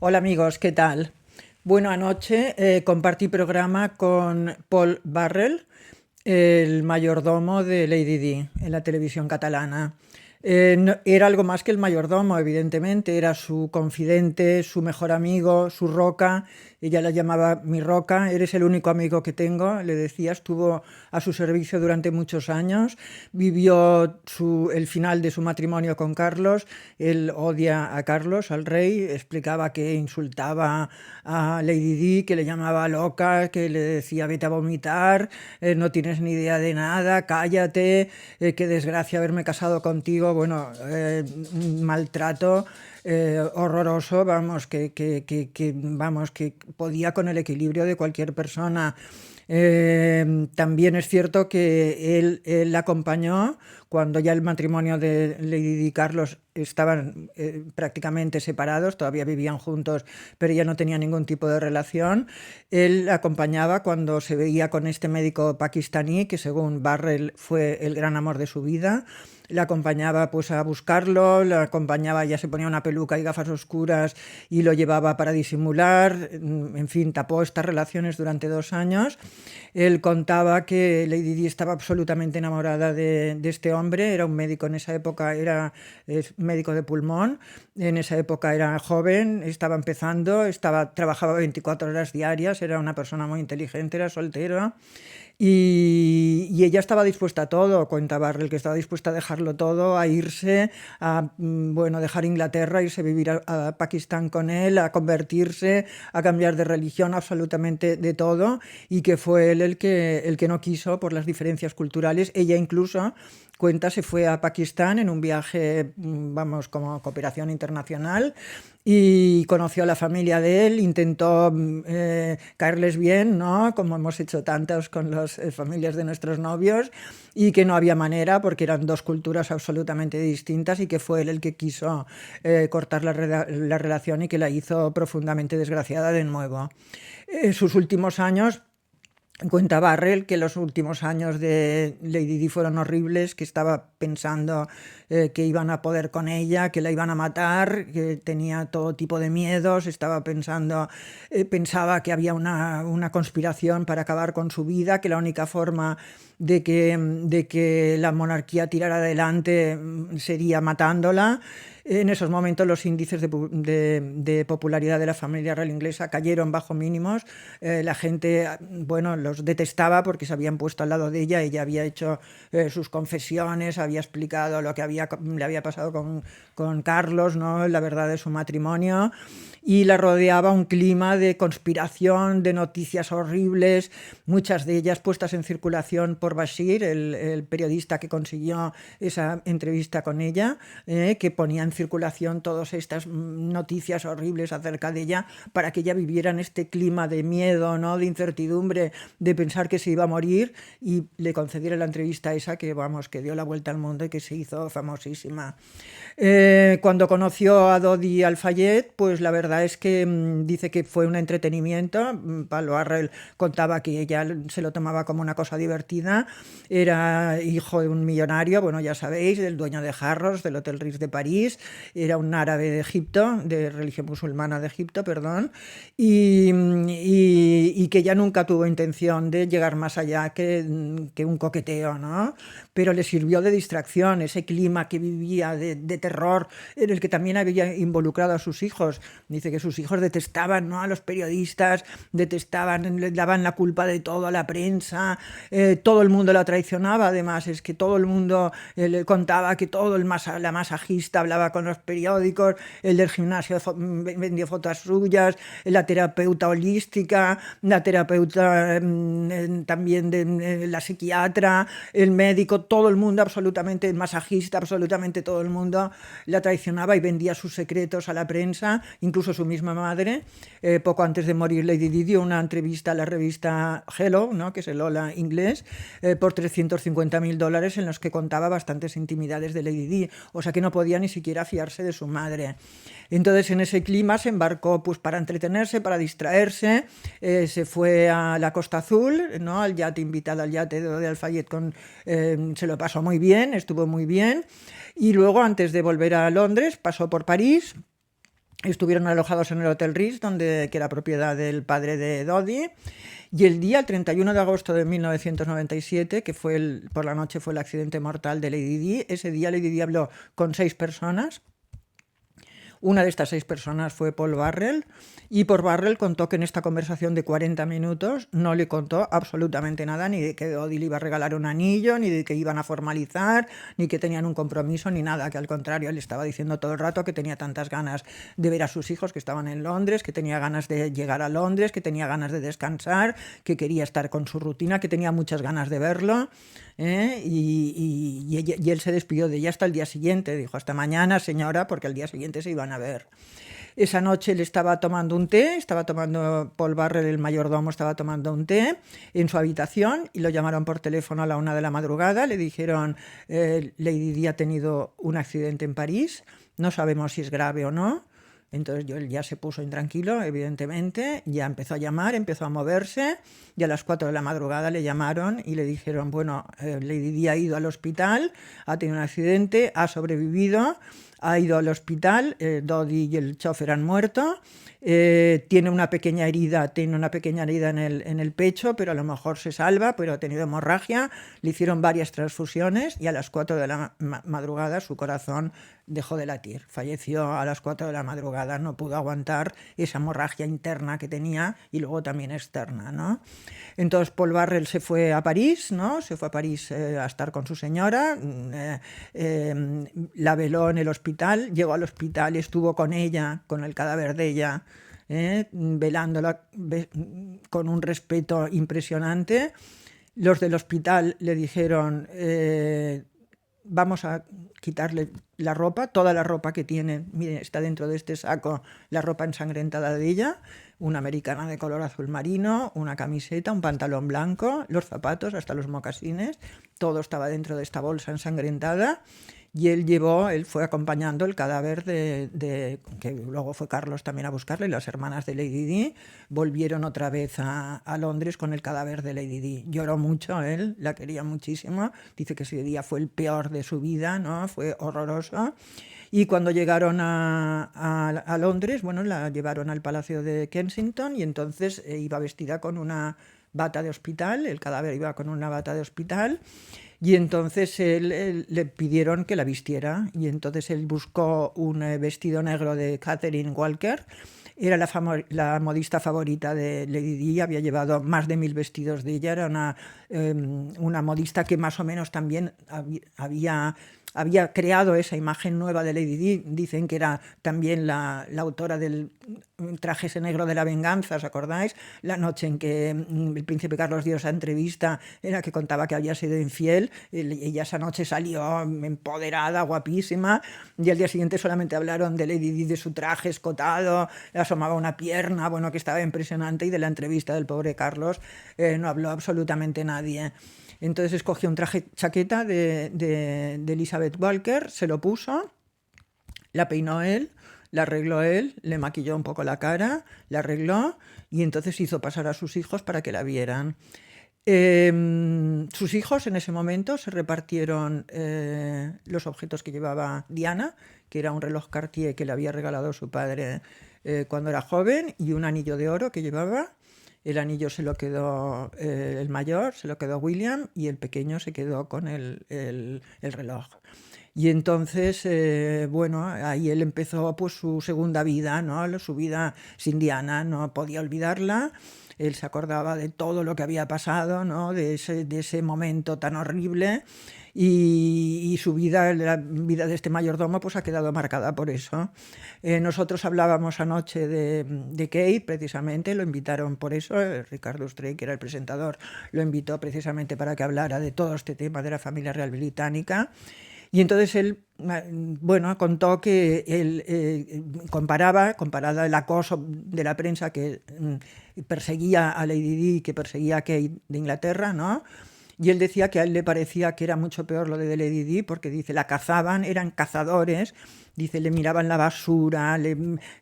Hola amigos, ¿qué tal? Bueno, anoche compartí programa con Paul Barrel, el mayordomo de Lady Di en la televisión catalana. Era algo más que el mayordomo, evidentemente, era su confidente, su mejor amigo, su roca. Ella la llamaba mi roca, eres el único amigo que tengo, le decía, estuvo a su servicio durante muchos años, vivió el final de su matrimonio con Carlos, él odia a Carlos, al rey, explicaba que insultaba a Lady Di, que le llamaba loca, que le decía vete a vomitar, no tienes ni idea de nada, cállate, qué desgracia haberme casado contigo, bueno, un maltrato horroroso, vamos, vamos, que podía con el equilibrio de cualquier persona. También es cierto que él la acompañó cuando ya el matrimonio de Lady Di y Carlos estaban prácticamente separados, todavía vivían juntos, pero ya no tenía ningún tipo de relación. Él la acompañaba cuando se veía con este médico pakistaní, que según Barrel fue el gran amor de su vida. La acompañaba pues a buscarlo, la acompañaba, ya se ponía una peluca y gafas oscuras y lo llevaba para disimular, en fin, tapó estas relaciones durante 2 años. Él contaba que Lady Di estaba absolutamente enamorada de este hombre, era un médico en esa época, es médico de pulmón, en esa época era joven, estaba empezando, trabajaba 24 horas diarias, era una persona muy inteligente, era soltero. Y ella estaba dispuesta a todo, cuenta Barrel, que estaba dispuesta a dejarlo todo, a irse, bueno, dejar Inglaterra, irse a vivir a Pakistán con él, a convertirse, a cambiar de religión, absolutamente de todo, y que fue él el que no quiso por las diferencias culturales. Ella incluso cuenta se fue a Pakistán en un viaje, vamos, como cooperación internacional y conoció a la familia de él, intentó caerles bien, ¿no? Como hemos hecho tantos con las familias de nuestros novios, y que no había manera porque eran dos culturas absolutamente distintas y que fue él el que quiso cortar la relación y que la hizo profundamente desgraciada de nuevo. Sus últimos años. Cuenta Barrel que los últimos años de Lady Di fueron horribles, que estaba pensando que iban a poder con ella, que la iban a matar, que tenía todo tipo de miedos, estaba pensando, pensaba que había una conspiración para acabar con su vida, que la única forma de que la monarquía tirara adelante sería matándola. En esos momentos los índices de popularidad de la familia real inglesa cayeron bajo mínimos. La gente, bueno, los detestaba porque se habían puesto al lado de ella. Ella había hecho sus confesiones, había explicado lo que le había pasado con Carlos, ¿no? La verdad de su matrimonio. Y la rodeaba un clima de conspiración, de noticias horribles, muchas de ellas puestas en circulación por Bashir, el periodista que consiguió esa entrevista con ella, que ponía en circulación todas estas noticias horribles acerca de ella para que ella viviera en este clima de miedo, ¿no? De incertidumbre, de pensar que se iba a morir, y le concediera la entrevista esa que, vamos, que dio la vuelta al mundo y que se hizo famosísima. Cuando conoció a Dodi Al-Fayed, pues la verdad es que dice que fue un entretenimiento. Palo Arrel contaba que ella se lo tomaba como una cosa divertida. Era hijo de un millonario, bueno, ya sabéis, del dueño de Harrods, del Hotel Ritz de París. Era un árabe de Egipto, de religión musulmana de Egipto, perdón. Y que ella nunca tuvo intención de llegar más allá que un coqueteo, ¿no? Pero le sirvió de distracción ese clima que vivía de terror, en el que también había involucrado a sus hijos. Dice que sus hijos detestaban, ¿no?, a los periodistas, detestaban, le daban la culpa de todo a la prensa, todo el mundo la traicionaba. Además, es que todo el mundo le contaba que la masajista hablaba con los periódicos, el del gimnasio vendía fotos suyas, la terapeuta holística, la terapeuta también de la psiquiatra, el médico, todo el mundo, absolutamente, el masajista, absolutamente todo el mundo la traicionaba y vendía sus secretos a la prensa, incluso su misma madre. Poco antes de morir, Lady Di dio una entrevista a la revista Hello, ¿no?, que es el Hola inglés, por $350.000, en los que contaba bastantes intimidades de Lady Di, o sea que no podía ni siquiera fiarse de su madre. Entonces, en ese clima se embarcó pues para entretenerse, para distraerse, se fue a la Costa Azul, ¿no?, al yate, invitado al yate de Al-Fayed, se lo pasó muy bien, estuvo muy bien, y luego, antes de volver a Londres, pasó por París, Estuvieron alojados en el Hotel Ritz, que era propiedad del padre de Dodi. Y el 31 de agosto de 1997, que por la noche fue el accidente mortal de Lady Di, ese día Lady Di habló con 6 personas. Una de estas 6 personas fue Paul Barrell, y Paul Barrell contó que en esta conversación de 40 minutos no le contó absolutamente nada, ni de que Dodi le iba a regalar un anillo, ni de que iban a formalizar, ni que tenían un compromiso, ni nada, que al contrario le estaba diciendo todo el rato que tenía tantas ganas de ver a sus hijos que estaban en Londres, que tenía ganas de llegar a Londres, que tenía ganas de descansar, que quería estar con su rutina, que tenía muchas ganas de verlo. Y él se despidió de ella hasta el día siguiente, dijo hasta mañana señora, porque al día siguiente se iban a ver. Esa noche él estaba tomando un té, Paul Barrell, el mayordomo, estaba tomando un té en su habitación, y lo llamaron por teléfono a la 1 de la madrugada, le dijeron Lady Di ha tenido un accidente en París, no sabemos si es grave o no. Entonces él ya se puso intranquilo, evidentemente, ya empezó a llamar, empezó a moverse, y a las 4 de la madrugada le llamaron y le dijeron, bueno, Lady Di ha ido al hospital, ha tenido un accidente, ha sobrevivido, ha ido al hospital, Dodi y el chofer han muerto, tiene una pequeña herida en el pecho, pero a lo mejor se salva, pero ha tenido hemorragia, le hicieron varias transfusiones, y a las 4 de la madrugada su corazón dejó de latir, falleció a las 4 de la madrugada, no pudo aguantar esa hemorragia interna que tenía y luego también externa, ¿no? Entonces Paul Barrell se fue a París, ¿no? Se fue a París a estar con su señora, la veló en el hospital, llegó al hospital, estuvo con ella, con el cadáver de ella, velándola con un respeto impresionante. Los del hospital le dijeron, vamos a quitarle la ropa, toda la ropa que tiene, miren, está dentro de este saco la ropa ensangrentada de ella, una americana de color azul marino, una camiseta, un pantalón blanco, los zapatos, hasta los mocasines, todo estaba dentro de esta bolsa ensangrentada. Y él fue acompañando el cadáver que luego fue Carlos también a buscarle, y las hermanas de Lady Di volvieron otra vez a Londres con el cadáver de Lady Di. Lloró mucho él, la quería muchísimo, dice que ese día fue el peor de su vida, ¿no? Fue horroroso. Y cuando llegaron a Londres, bueno, la llevaron al Palacio de Kensington, y entonces iba vestida con una bata de hospital, el cadáver iba con una bata de hospital. Y entonces él le pidieron que la vistiera, y entonces él buscó un vestido negro de Catherine Walker. Era la modista favorita de Lady Di, había llevado más de 1000 vestidos de ella, era una modista que más o menos también había creado esa imagen nueva de Lady Di. Dicen que era también la autora del traje ese negro de la venganza, ¿os acordáis? La noche en que el príncipe Carlos dio esa entrevista, era que contaba que había sido infiel, ella esa noche salió empoderada, guapísima, y al día siguiente solamente hablaron de Lady Di, de su traje escotado, le asomaba una pierna, bueno, que estaba impresionante, y de la entrevista del pobre Carlos no habló absolutamente nadie. Entonces escogió un traje chaqueta de Elizabeth Walker, se lo puso, la peinó él, la arregló él, le maquilló un poco la cara, la arregló, y entonces hizo pasar a sus hijos para que la vieran. Sus hijos en ese momento se repartieron los objetos que llevaba Diana, que era un reloj Cartier que le había regalado su padre cuando era joven, y un anillo de oro que llevaba. El anillo se lo quedó el mayor, se lo quedó William, y el pequeño se quedó con el reloj. Y entonces, bueno, ahí él empezó pues su segunda vida, ¿no? Su vida sin Diana, no podía olvidarla. Él se acordaba de todo lo que había pasado, ¿no? De ese momento tan horrible, y su vida, la vida de este mayordomo, pues ha quedado marcada por eso. Nosotros hablábamos anoche de Kate, precisamente, lo invitaron por eso, Ricardo Stray, que era el presentador, lo invitó precisamente para que hablara de todo este tema de la familia real británica. Y entonces él, bueno, contó que él comparaba el acoso de la prensa que perseguía a Lady Di, que perseguía a Kate de Inglaterra, ¿no? Y él decía que a él le parecía que era mucho peor lo de Lady Di, porque dice, la cazaban, eran cazadores, dice, le miraban la basura,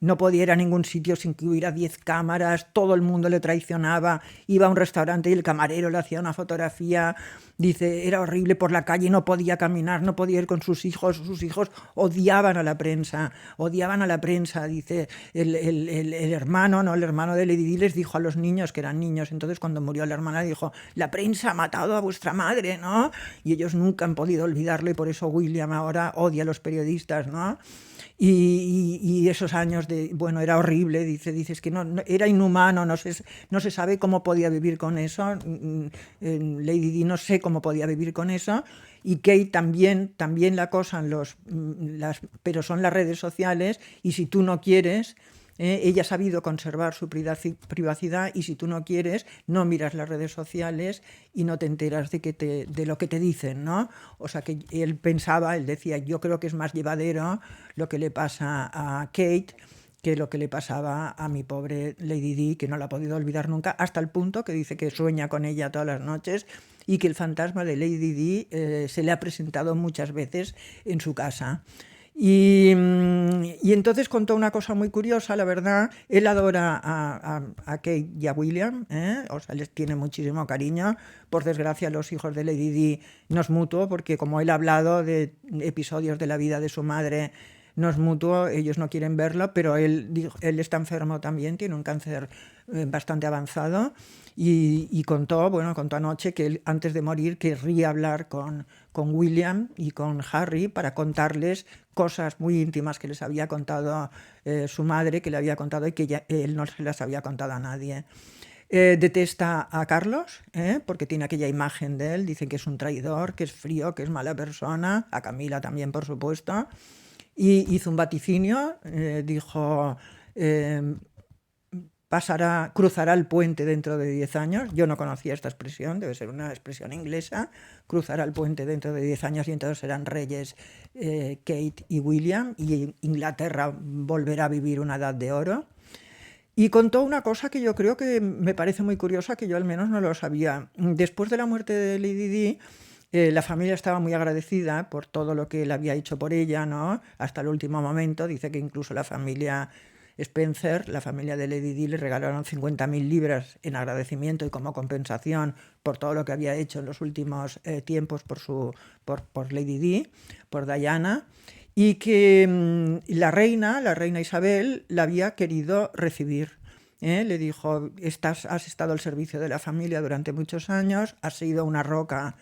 no podía ir a ningún sitio sin que hubiera 10 cámaras, todo el mundo le traicionaba, iba a un restaurante y el camarero le hacía una fotografía, dice, era horrible por la calle, no podía caminar, no podía ir con sus hijos odiaban a la prensa, dice, el hermano, ¿no? El hermano de Lady Di les dijo a los niños que eran niños, entonces cuando murió la hermana dijo, la prensa ha matado a vuestra madre, ¿no? Y ellos nunca han podido olvidarlo y por eso William ahora odia a los periodistas, ¿no? Y esos años bueno, era horrible, dices que no, era inhumano, no se sabe cómo podía vivir con eso, Lady Di no sé cómo podía vivir con eso, y Kate también la acosan pero son las redes sociales, y si tú no quieres, ella ha sabido conservar su privacidad, y si tú no quieres, no miras las redes sociales y no te enteras de lo que te dicen, ¿no? O sea que él decía, yo creo que es más llevadero lo que le pasa a Kate que lo que le pasaba a mi pobre Lady Di, que no la ha podido olvidar nunca, hasta el punto que dice que sueña con ella todas las noches y que el fantasma de Lady Di se le ha presentado muchas veces en su casa. Y entonces contó una cosa muy curiosa, la verdad. Él adora a Kate y a William, o sea, les tiene muchísimo cariño. Por desgracia, los hijos de Lady Di no es mutuo, porque como él ha hablado de episodios de la vida de su madre, no es mutuo, ellos no quieren verlo, pero él está enfermo también, tiene un cáncer bastante avanzado, y contó anoche que él, antes de morir, querría hablar con William y con Harry para contarles cosas muy íntimas que les había contado su madre, que le había contado y que él no se las había contado a nadie. Detesta a Carlos, porque tiene aquella imagen de él, dicen que es un traidor, que es frío, que es mala persona, a Camila también, por supuesto. Y hizo un vaticinio, dijo, cruzará el puente dentro de 10 años. Yo no conocía esta expresión, debe ser una expresión inglesa. Cruzará el puente dentro de 10 años y entonces serán reyes Kate y William, y Inglaterra volverá a vivir una edad de oro. Y contó una cosa que yo creo que me parece muy curiosa, que yo al menos no lo sabía. Después de la muerte de Lady Di, la familia estaba muy agradecida por todo lo que él había hecho por ella, ¿no? Hasta el último momento. Dice que incluso la familia Spencer, la familia de Lady Di, le regalaron 50.000 libras en agradecimiento y como compensación por todo lo que había hecho en los últimos tiempos por Lady Di, por Diana, y que la reina Isabel la había querido recibir. Le dijo, has estado al servicio de la familia durante muchos años, has sido una roca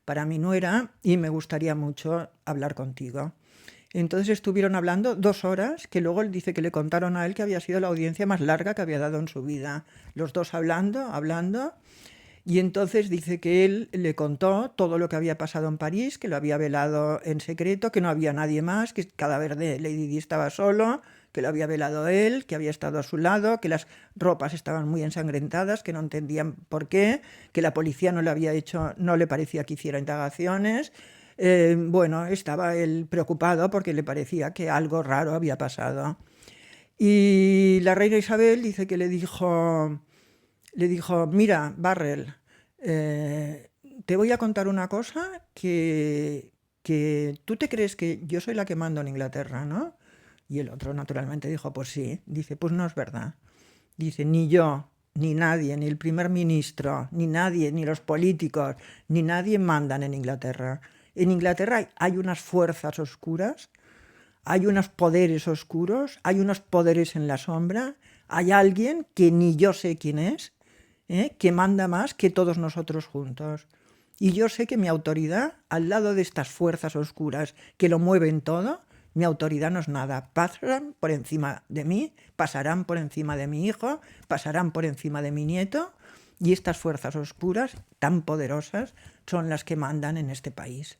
para mi nuera y me gustaría mucho hablar contigo. Entonces estuvieron hablando 2 horas, que luego él dice que le contaron a él que había sido la audiencia más larga que había dado en su vida. Los dos hablando, y entonces dice que él le contó todo lo que había pasado en París, que lo había velado en secreto, que no había nadie más, que el cadáver de Lady Di estaba solo, que lo había velado él, que había estado a su lado, que las ropas estaban muy ensangrentadas, que no entendían por qué, que la policía no le parecía que hiciera indagaciones. Bueno, estaba él preocupado porque le parecía que algo raro había pasado. Y la reina Isabel dice que le dijo, mira, Barrel, te voy a contar una cosa que tú te crees que yo soy la que mando en Inglaterra, ¿no? Y el otro naturalmente dijo, pues sí. Dice, pues no es verdad. Dice, ni yo, ni nadie, ni el primer ministro, ni nadie, ni los políticos, ni nadie mandan en Inglaterra. En Inglaterra hay unas fuerzas oscuras, hay unos poderes oscuros, hay unos poderes en la sombra, hay alguien que ni yo sé quién es, que manda más que todos nosotros juntos. Y yo sé que mi autoridad, al lado de estas fuerzas oscuras que lo mueven todo, mi autoridad no es nada. Pasarán por encima de mí, pasarán por encima de mi hijo, pasarán por encima de mi nieto, y estas fuerzas oscuras tan poderosas son las que mandan en este país.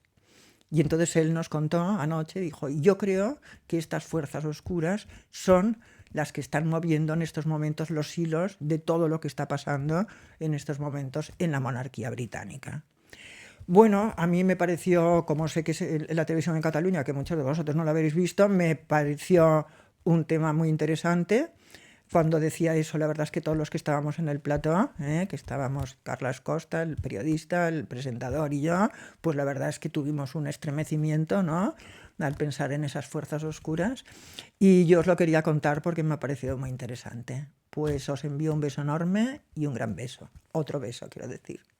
Y entonces él nos contó anoche, dijo, yo creo que estas fuerzas oscuras son las que están moviendo en estos momentos los hilos de todo lo que está pasando en estos momentos en la monarquía británica. Bueno, a mí me pareció, como sé que es la televisión en Cataluña, que muchos de vosotros no lo habéis visto, me pareció un tema muy interesante. cuando decía eso, la verdad es que todos los que estábamos en el plató, que estábamos Carles Costa, el periodista, el presentador y yo, pues la verdad es que tuvimos un estremecimiento, ¿no?, al pensar en esas fuerzas oscuras. Y yo os lo quería contar porque me ha parecido muy interesante. Pues os envío un beso enorme y un gran beso. Otro beso, quiero decir.